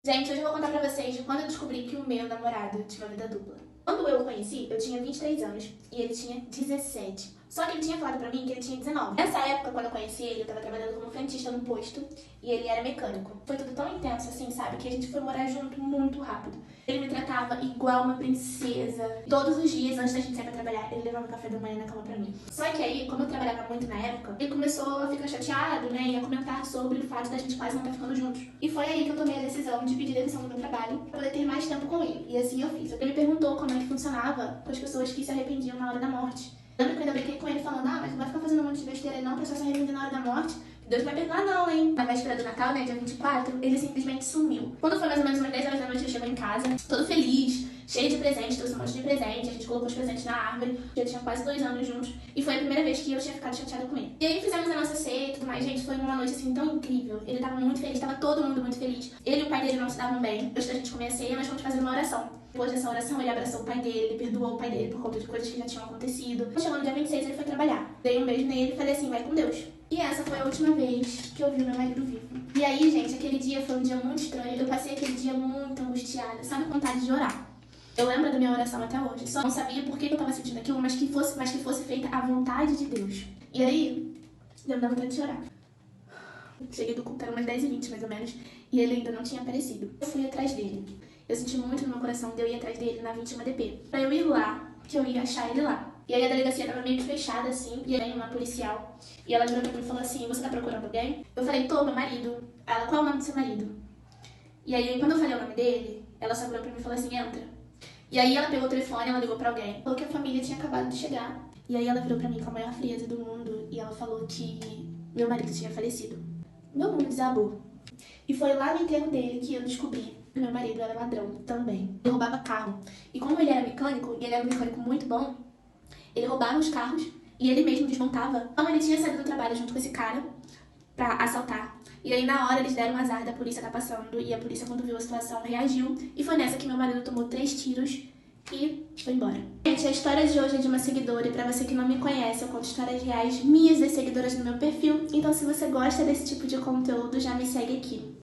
Gente, hoje eu vou contar pra vocês de quando eu descobri que o meu namorado tinha uma vida dupla. Quando eu o conheci, eu tinha 23 anos e ele tinha 17. Só que ele tinha falado pra mim que ele tinha 19. Nessa época, quando eu conheci ele, eu tava trabalhando como frentista no posto e ele era mecânico. Foi tudo tão intenso assim, sabe? Que a gente foi morar junto muito rápido. Ele me tratava igual uma princesa. Todos os dias, antes da gente sair pra trabalhar, ele levava café da manhã na cama pra mim. Só que aí, como eu trabalhava muito na época, ele começou a ficar chateado, né? E a comentar sobre o fato da gente quase não estar ficando juntos. E foi aí que eu tomei a decisão de pedir demissão do meu trabalho pra poder ter mais tempo com ele. E assim eu fiz. Ele me perguntou como é que funcionava com as pessoas que se arrependiam na hora da morte. Eu lembro que eu ainda brinquei com ele falando, mas não vai ficar fazendo um monte de besteira aí não, pra só se arrepender na hora da morte. Deus vai perdoar não, hein? Na véspera do Natal, né, dia 24, ele simplesmente sumiu. Quando foi mais ou menos umas 10 horas da noite, ele chegou em casa, todo feliz, cheio de presentes, trouxe um monte de presente, a gente colocou os presentes na árvore, já tinha quase 2 anos juntos, e foi a primeira vez que eu tinha ficado chateada com ele. E aí fizemos a nossa ceia e tudo mais, gente, foi uma noite assim tão incrível. Ele tava muito feliz, tava todo mundo muito feliz. Ele e o pai dele não se davam bem. Depois da gente comer a ceia, nós fomos fazer uma oração. Depois dessa oração, ele abraçou o pai dele, ele perdoou o pai dele por conta de coisas que já tinham acontecido. Chegou no dia 26, ele foi trabalhar. Dei um beijo nele e falei assim, vai com Deus. E essa foi a última vez que eu vi meu marido vivo. E aí, gente, aquele dia foi um dia muito estranho. Eu passei aquele dia muito angustiada, sabe, com vontade de orar. Eu lembro da minha oração até hoje. Só não sabia por que eu tava sentindo aquilo, mas que fosse feita a vontade de Deus. E aí, eu me dava vontade de chorar. Cheguei do culto, era umas 10h20 mais ou menos, e ele ainda não tinha aparecido. Eu fui atrás dele. Eu senti muito no meu coração de eu ir atrás dele na 21 ADP. Pra eu ir lá, que eu ia achar ele lá. E aí a delegacia tava meio que fechada assim, e aí veio uma policial. E ela virou pra mim e falou assim, você tá procurando alguém? Eu falei, tô, meu marido. Ela, qual é o nome do seu marido? E aí quando eu falei o nome dele, ela só virou pra mim e falou assim, entra. E aí ela pegou o telefone, ela ligou pra alguém. Falou que a família tinha acabado de chegar. E aí ela virou pra mim com a maior frieza do mundo, e ela falou que meu marido tinha falecido. Meu mundo desabou. E foi lá no enterro dele que eu descobri que meu marido era ladrão também. Ele roubava carro. E como ele era mecânico, e ele era um mecânico muito bom, ele roubava os carros e ele mesmo desmontava. Então ele tinha saído do trabalho junto com esse cara pra assaltar. E aí na hora eles deram um azar da polícia tá passando, e a polícia, quando viu a situação, reagiu. E foi nessa que meu marido tomou 3 tiros e foi embora. Gente, a história de hoje é de uma seguidora, e pra você que não me conhece, eu conto histórias reais minhas das seguidoras no meu perfil. Então se você gosta desse tipo de conteúdo, já me segue aqui.